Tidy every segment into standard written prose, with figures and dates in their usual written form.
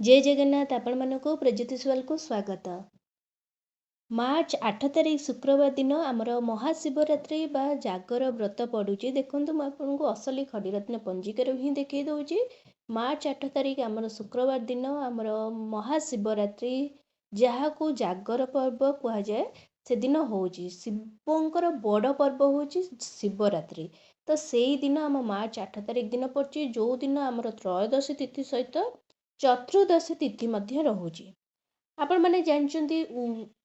जय जगन्नाथ आपको प्रज्योतिषवाल को स्वागत। मार्च 8 तारीख शुक्रवार दिन आमर महाशिवरात्रि बा जागर व्रत पड़ुची। देखो मुझे असली खड़ीरत्न पंजिकार ही देखी दूची। मार्च 8 तारीख आमर शुक्रवार दिन आमर महाशिवरात्रि जहाँ को जागर पर्व कह जाए से दिन होची शिवंकर बड़ पर्व होची शिवरात्रि। तो से दिन आम मार्च 8 तारीख दिन पड़ी जो दिन आमर त्रयोदशी तिथि सहित चतुर्दशी तिथि मध्य रहुची। आपण माने जानचंती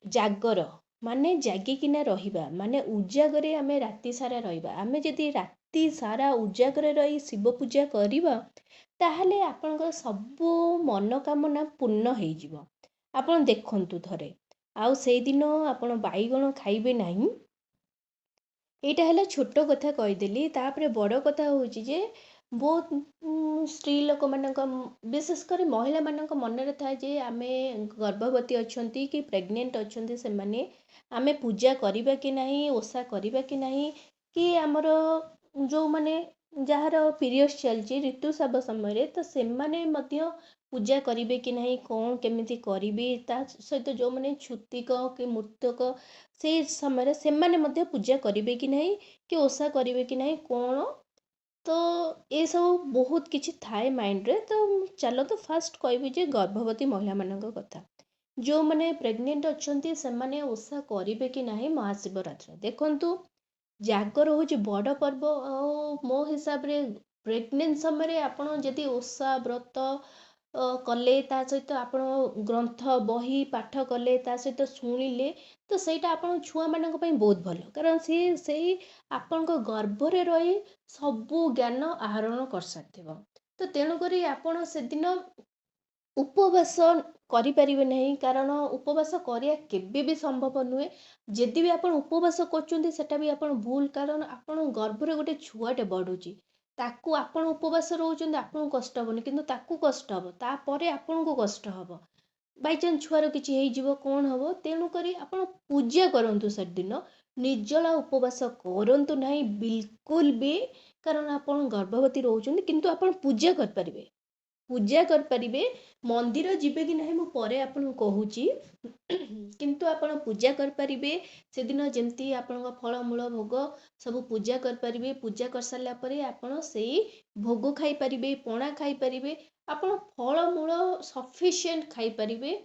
जागर माने जागिकिना रहिबा माने उजागरे आमे राति सारा रहिबा। आमे जदि राति सारा उजागरे रही शिव पूजा करिबा ताहले आपनकर सब मनोकामना पूर्ण हेई जिवो। आपण देखंतु थरे आउ सेई दिन आपण बाईगण खाइबे नाही। एटा हला छोट कथा कहिदेली। तापरे बड़ कथा होची जे बहुत स्त्री लोक मानक विशेषकर महिला मानक मनरे था जे आमे गर्भवती अछंती कि प्रेग्नेंट अछंती से माने आमे पूजा करिबा कि नाही ओसा करिबा कि नाही कि हमर जो माने जहार पीरियड्स चलची ऋतुस्राव समय रे तो से माने मध्य पूजा करिबे कि नाही कोन केमिति करिबे ता सहित जो माने छुतिक कि मृतक से समय रे से माने मध्य पूजा करिबे कि नाही कि ओसा करिबे कि नाही कोन। तो ये सब बहुत किछि थाए माइंड रे। तो चलो तो फास्ट कहबी जे गर्भवती महिला मानक कथा जो माने प्रेग्नेंट अछंती से माने ओसा करिबे कि नाही महाशिवरात्रि। देखंतु जागर होची बड़ पर्व मो हिसाब रे प्रेग्नेंट समय रे आपण जदि ओसा व्रत कले ता सहित आपण ग्रंथ बही पाठ कले ता सहित शुणिले तो सेटा आपण छुआ मानक पई बहुत भलो। कारण से आपनको गर्भरे रही सबू ज्ञान आहरण कर सारथिबो। तो तेणु करी आपण से दिन उपवास करिपारिबे नहीं। कारण उपवास करिया केबे भी संभव नुहे। जदि भी आपण उपवास करचुंती सेटा भी आपण भूल। कारण आपण गर्भरे गोटे छुआटे बढुची ताकू आपण उपवास रहउचंती आपण कष्ट हबनी किंतु ताकू कष्ट हबो तापरे आपनको कष्ट हबो। बाई चांस छुआर किछि हेइ जिवो कोन हबो। तेणु करी आपण पूजा करंतु से दिन निर्जला उपवास करंतु नहीं बिल्कुल भी। कारण आपण गर्भवती रहउचंती किंतु आपण पूजा कर परिबे पूजा कर परिबे। मंदिर जिबे कि नहीं मु परे आपन कहूची किंतु आपण पूजा कर परिबे। से दिन जेमती आपण फलमूल भोग सब पूजा कर परिबे। पूजा कर सारला परे आपण सेई भोग खाई परिबे पणा खाई परिबे। आपण फलमूल सफिशिएंट खाई परिबे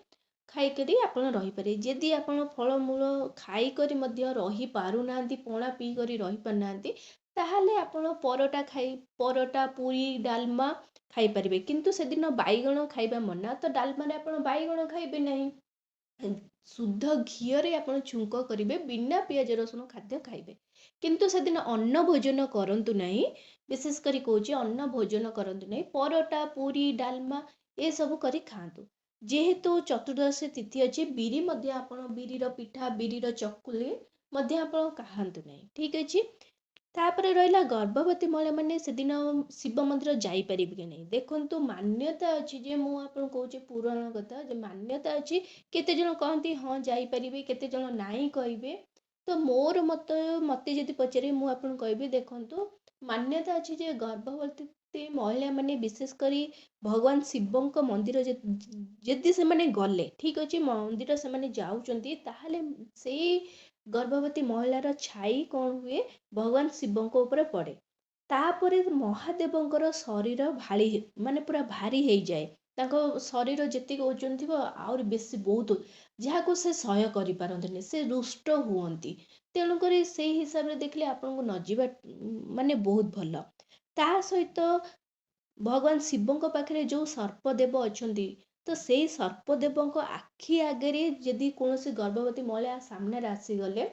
खाई करी आपण रही परिबे। जदि आपण फलमूल खाई करी मध्य रही पारु नांती पणा पी करी रही पारनांती ताहाले आपण परोटा खाई परोटा पूरी डालमा खाई परिबे। किंतु से दिन बाईगण खाइबा मना। तो डालमा रे आपण बाईगण खाइबे नहीं। शुद्ध घीरे आपण छुंक करिवे बिना पियाज रसुण खाद्य खाइबे। किंतु से दिन अन्न भोजन करंतु नहीं। विशेष करी कहूची अन्न भोजन करंतु नहीं। परोटा पूरी डालमा ए सब करी खांतु। जेहेतु चतुर्दशी तिथि अच्छे बिरी मध्य आपण बिरीर पिठा बिरीर चकुली मध्य आपण खांतु नहीं। ठीक अछि। तापर रहिला गर्भवती महिला माने से दिन शिव मंदिर जाई परिबे कि नहीं। देखंतु मान्यता अछि जे मु आपन कहूची पुराण कथा जे मान्यता अछि केते जण कहंती हां जाई परिबे केते जण नाही कहबे। तो मोर मत मते जदि पचारे मु आपन कहबे देखंतु मान्यता अछि जे गर्भवती महिला माने विशेष करी भगवान शिवंक मंदिर जदि से माने गले ठीक अछि मंदिर से माने जाउचंती ताहाले सेई गर्भवती महिलार छाई कौन हुए भगवान शिवंक ऊपर पड़े। तापरे महादेवंकर शरीर भारी माने पूरा भारी हो जाए। ताको शरीर जेतिक ओजन थिबो आउर बेसी बहुत जहाको से सहय करि पारंतनी से रुष्ट हुअंती। तेणु करी से हिसाब रे देखले आपन को न जीवा माने बहुत भलो। ता सहित भगवान शिवंक पाखरे जो सर्पदेव अछंती तो से सर्पदेवंक आखि आगरे यदि कोनोसी गर्भवती महिला सामने आसीगले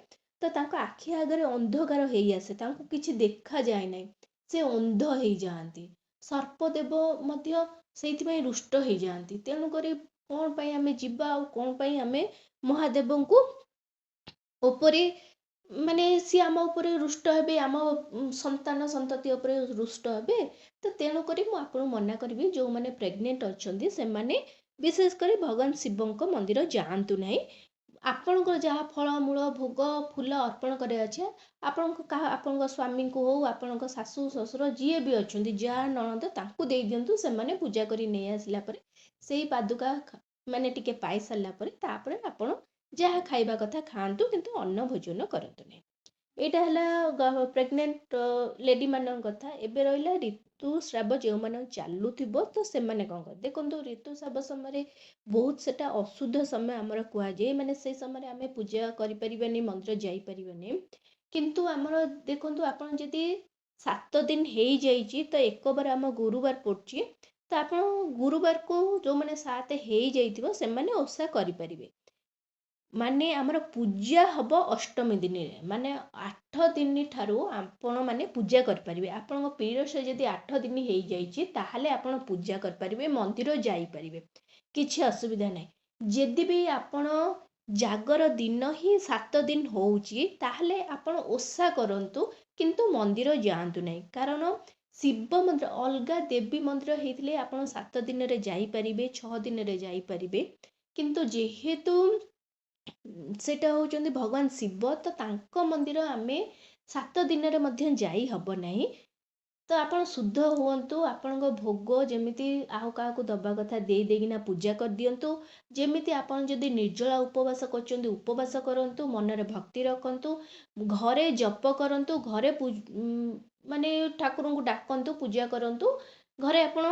तो तांको आखि आगरे अंधकार हेई आसे तांको किछि देखा जाए नहीं से अंध हेई जाआंती। सर्पदेव मध्य सेति पई रुष्ट हेई जाआंती। तेणु करी कोन पई हमें जिबा आ कोन पई हमें महादेवंकु उपरे माने सी आम उपरे रुष्ट हेबे आम संतान संतति उपरे रुष्ट हेबे। तो तेणु करी मु आपन मना करबी जो माने प्रेग्नेंट अछंती से माने विशेष करी भगवान शिवंक मंदिर जाआंतु नहीं। ଆପଣଙ୍କର ଯାହା ଫଳମୂଳ ଭୋଗ ଫୁଲ ଅର୍ପଣ କରିବାର ଅଛି ଆପଣଙ୍କ ସ୍ୱାମୀଙ୍କୁ ହଉ ଆପଣଙ୍କ ଶାଶୁ ଶ୍ୱଶୁର ଯିଏ ବି ଅଛନ୍ତି ଯାହା ନଣନ୍ଦ ତାଙ୍କୁ ଦେଇଦିଅନ୍ତୁ। ସେମାନେ ପୂଜା କରି ନେଇ ଆସିଲା ପରେ ସେଇ ପାଦୁକା ମାନେ ଟିକେ ପାଇସାରିଲା ପରେ ତାପରେ ଆପଣ ଯାହା ଖାଇବା କଥା ଖାଆନ୍ତୁ, କିନ୍ତୁ ଅନ୍ନ ଭୋଜନ କରନ୍ତୁନି। ଏଇଟା ହେଲା ପ୍ରେଗନେଣ୍ଟ ଲେଡ଼ିମାନଙ୍କ କଥା। ଏବେ ରହିଲା ଋତୁସ୍ରାବ ଯେଉଁମାନେ ଚାଲୁଥିବ ତ ସେମାନେ କ'ଣ କରିବେ ଦେଖନ୍ତୁ। ଋତୁସ୍ରାବ ସମୟରେ ବହୁତ ସେଟା ଅଶୁଦ୍ଧ ସମୟ ଆମର କୁହାଯାଏ, ମାନେ ସେଇ ସମୟରେ ଆମେ ପୂଜା କରିପାରିବାନି, ମନ୍ଦିର ଯାଇପାରିବାନି। କିନ୍ତୁ ଆମର ଦେଖନ୍ତୁ ଆପଣ ଯଦି 7 ଦିନ ହେଇଯାଇଛି ତ ଏକବାର ଆମ ଗୁରୁବାର ପଡ଼ୁଛି, ତ ଆପଣ ଗୁରୁବାରକୁ ଯେଉଁମାନେ 7 ହେଇଯାଇଥିବ ସେମାନେ ଓଷା କରିପାରିବେ। ମାନେ ଆମର ପୂଜା ହବ ଅଷ୍ଟମୀ ଦିନରେ, ମାନେ 8 ଦିନ ଠାରୁ ଆପଣ ମାନେ ପୂଜା କରିପାରିବେ। ଆପଣଙ୍କ ପିରିୟଡ଼୍ସ ଯଦି 8 ଦିନ ହେଇଯାଇଛି ତାହେଲେ ଆପଣ ପୂଜା କରିପାରିବେ, ମନ୍ଦିର ଯାଇପାରିବେ, କିଛି ଅସୁବିଧା ନାହିଁ। ଯଦି ବି ଆପଣ ଜାଗର ଦିନ ହିଁ 7 ଦିନ ହେଉଛି ତାହେଲେ ଆପଣ ଓଷା କରନ୍ତୁ, କିନ୍ତୁ ମନ୍ଦିର ଯାଆନ୍ତୁ ନାହିଁ। କାରଣ ଶିବ ମନ୍ଦିର ଅଲଗା ଦେବୀ ମନ୍ଦିର ହେଇଥିଲେ ଆପଣ 7 ଦିନରେ ଯାଇପାରିବେ, 6 ଦିନରେ ଯାଇପାରିବେ, କିନ୍ତୁ ଯେହେତୁ ସେଇଟା ହେଉଛନ୍ତି ଭଗବାନ ଶିବ, ତ ତାଙ୍କ ମନ୍ଦିର ଆମେ 7 ଦିନରେ ମଧ୍ୟ ଯାଇ ହେବ ନାହିଁ। ତ ଆପଣ ଶୁଦ୍ଧ ହୁଅନ୍ତୁ, ଆପଣଙ୍କ ଭୋଗ ଯେମିତି ଆଉ କାହାକୁ ଦେବା କଥା ଦେଇକିନା ପୂଜା କରିଦିଅନ୍ତୁ। ଯେମିତି ଆପଣ ଯଦି ନିର୍ଜଳା ଉପବାସ କରୁଛନ୍ତି ଉପବାସ କରନ୍ତୁ, ମନରେ ଭକ୍ତି ରଖନ୍ତୁ, ଘରେ ଜପ କରନ୍ତୁ, ଘରେ ମାନେ ଠାକୁରଙ୍କୁ ଡାକନ୍ତୁ, ପୂଜା କରନ୍ତୁ। ଘରେ ଆପଣ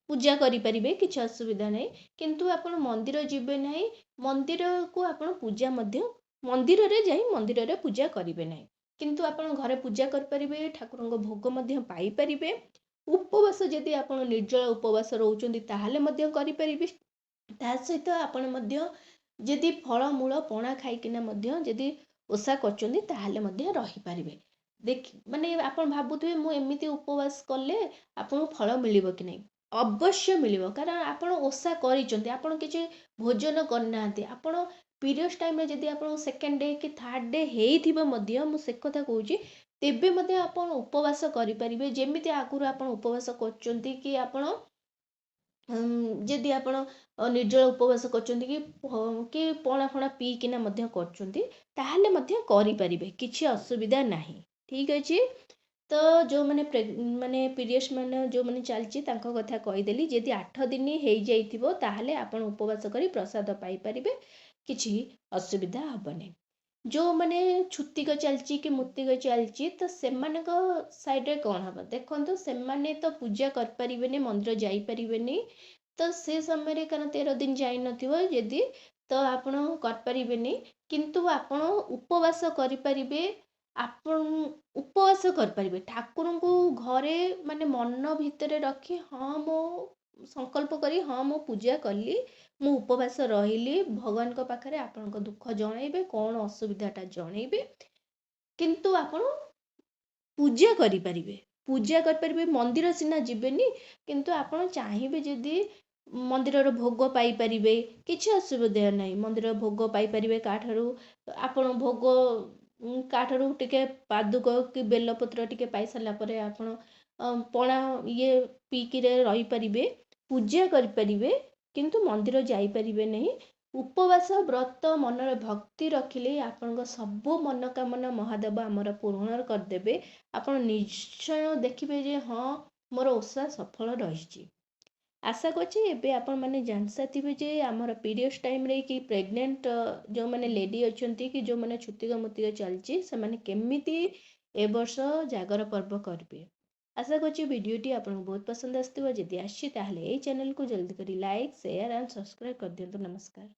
ପୂଜା କରିପାରିବେ, କିଛି ଅସୁବିଧା ନାହିଁ। କିନ୍ତୁ ଆପଣ ମନ୍ଦିର ଯିବେ ନାହିଁ, ମନ୍ଦିରକୁ ଆପଣ ପୂଜା ମଧ୍ୟ ମନ୍ଦିରରେ ଯାଇ ମନ୍ଦିରରେ ପୂଜା କରିବେ ନାହିଁ। କିନ୍ତୁ ଆପଣ ଘରେ ପୂଜା କରିପାରିବେ, ଠାକୁରଙ୍କ ଭୋଗ ମଧ୍ୟ ପାଇପାରିବେ। ଉପବାସ ଯଦି ଆପଣ ନିର୍ଜଳ ଉପବାସ ରହୁଛନ୍ତି ତାହେଲେ ମଧ୍ୟ କରିପାରିବେ। ତା ସହିତ ଆପଣ ମଧ୍ୟ ଯଦି ଫଳମୂଳ ପଣା ଖାଇକିନା ମଧ୍ୟ ଯଦି ଓଷା କରୁଛନ୍ତି ତାହେଲେ ମଧ୍ୟ ରହିପାରିବେ। ମାନେ ଆପଣ ଭାବୁଥିବେ ମୁଁ ଏମିତି ଉପବାସ କଲେ ଆପଣଙ୍କୁ ଫଳ ମିଳିବ କି ନାହିଁ? ଅବଶ୍ୟ ମିଳିବ, କାରଣ ଆପଣ ଓଷା କରିଛନ୍ତି, ଆପଣ କିଛି ଭୋଜନ କରିନାହାନ୍ତି। ଆପଣ ପିରିୟଡ଼୍ସ ଟାଇମ୍ରେ ଯଦି ଆପଣ ସେକେଣ୍ଡ ଡେ କି ଥାର୍ଡ଼ ଡେ ହେଇଥିବ ମଧ୍ୟ, ମୁଁ ସେ କଥା କହୁଛି, ତେବେ ମଧ୍ୟ ଆପଣ ଉପବାସ କରିପାରିବେ। ଯେମିତି ଆଗରୁ ଆପଣ ଉପବାସ କରୁଛନ୍ତି କି ଆପଣ ଯଦି ଆପଣ ନିର୍ଜଳ ଉପବାସ କରୁଛନ୍ତି କି ପଣା ଫଣା ପିଇକିନା ମଧ୍ୟ କରୁଛନ୍ତି, ତାହେଲେ ମଧ୍ୟ କରିପାରିବେ, କିଛି ଅସୁବିଧା ନାହିଁ। ଠିକ୍ ଅଛି। ତ ଯେଉଁମାନେ ମାନେ ପିରିୟଡ଼୍ସ ମାନେ ଯେଉଁମାନେ ଚାଲିଛି ତାଙ୍କ କଥା କହିଦେଲି। ଯଦି 8 ଦିନ ହେଇଯାଇଥିବ ତାହେଲେ ଆପଣ ଉପବାସ କରି ପ୍ରସାଦ ପାଇପାରିବେ, କିଛି ଅସୁବିଧା ହେବନି। ଯେଉଁମାନେ ଛୁତିକ ଚାଲିଛି କି ମୃତ୍ତିକ ଚାଲିଛି ତ ସେମାନଙ୍କ ସାଇଡ଼୍ରେ କ'ଣ ହେବ ଦେଖନ୍ତୁ। ସେମାନେ ତ ପୂଜା କରିପାରିବେନି, ମନ୍ଦିର ଯାଇପାରିବେନି, ତ ସେ ସମୟରେ କାରଣ 13 ଦିନ ଯାଇନଥିବ ଯଦି, ତ ଆପଣ କରିପାରିବେନି। କିନ୍ତୁ ଆପଣ ଉପବାସ କରିପାରିବେ। ଆପଣ ଉପବାସ କରିପାରିବେ, ଠାକୁରଙ୍କୁ ଘରେ ମାନେ ମନ ଭିତରେ ରଖି ହଁ ମୁଁ ସଂକଳ୍ପ କରି ହଁ ମୁଁ ପୂଜା କଲି, ମୁଁ ଉପବାସ ରହିଲି, ଭଗବାନଙ୍କ ପାଖରେ ଆପଣଙ୍କ ଦୁଃଖ ଜଣାଇବେ, କ'ଣ ଅସୁବିଧାଟା ଜଣାଇବେ। କିନ୍ତୁ ଆପଣ ପୂଜା କରିପାରିବେ, ମନ୍ଦିର ସିନା ଯିବେନି, କିନ୍ତୁ ଆପଣ ଚାହିଁବେ ଯଦି ମନ୍ଦିରର ଭୋଗ ପାଇପାରିବେ, କିଛି ଅସୁବିଧା ନାହିଁ। ମନ୍ଦିରର ଭୋଗ ପାଇପାରିବେ କାହାଠାରୁ, ଆପଣ ଭୋଗ କାହାଠାରୁ ଟିକେ ପାଦୁକ କି ବେଲପତ୍ର ଟିକେ ପାଇସାରିଲା ପରେ ଆପଣ ପଣା ପିଇକିରେ ରହିପାରିବେ, ପୂଜା କରିପାରିବେ, କିନ୍ତୁ ମନ୍ଦିର ଯାଇପାରିବେ ନାହିଁ। ଉପବାସ ବ୍ରତ ମନରେ ଭକ୍ତି ରଖିଲେ ଆପଣଙ୍କ ସବୁ ମନୋକାମନା ମହାଦେବ ଆମର ପୂରଣ କରିଦେବେ। ଆପଣ ନିଶ୍ଚୟ ଦେଖିବେ ଯେ ହଁ ମୋର ଓଷା ସଫଳ ରହିଛି। ଆଶା କରୁଛି ଏବେ ଆପଣମାନେ ଜାଣିସାରିଥିବେ ଯେ ଆମର ପିରିୟଡ଼୍ସ ଟାଇମ୍ରେ କି ପ୍ରେଗନେଣ୍ଟ ଯେଉଁମାନେ ଲେଡ଼ି ଅଛନ୍ତି କି ଯେଉଁମାନେ ଛୁତିକ ମୁତିକ ଚାଲିଛି ସେମାନେ କେମିତି ଏ ବର୍ଷ ଜାଗର ପର୍ବ କରିବେ। ଆଶା କରୁଛି ଭିଡ଼ିଓଟି ଆପଣଙ୍କୁ ବହୁତ ପସନ୍ଦ ଆସିଥିବ। ଯଦି ଆସିଛି ତାହେଲେ ଏଇ ଚ୍ୟାନେଲକୁ ଜଲ୍ଦି କରି ଲାଇକ୍, ସେୟାର ଆଣ୍ଡ ସବସ୍କ୍ରାଇବ୍ କରିଦିଅନ୍ତୁ। ନମସ୍କାର।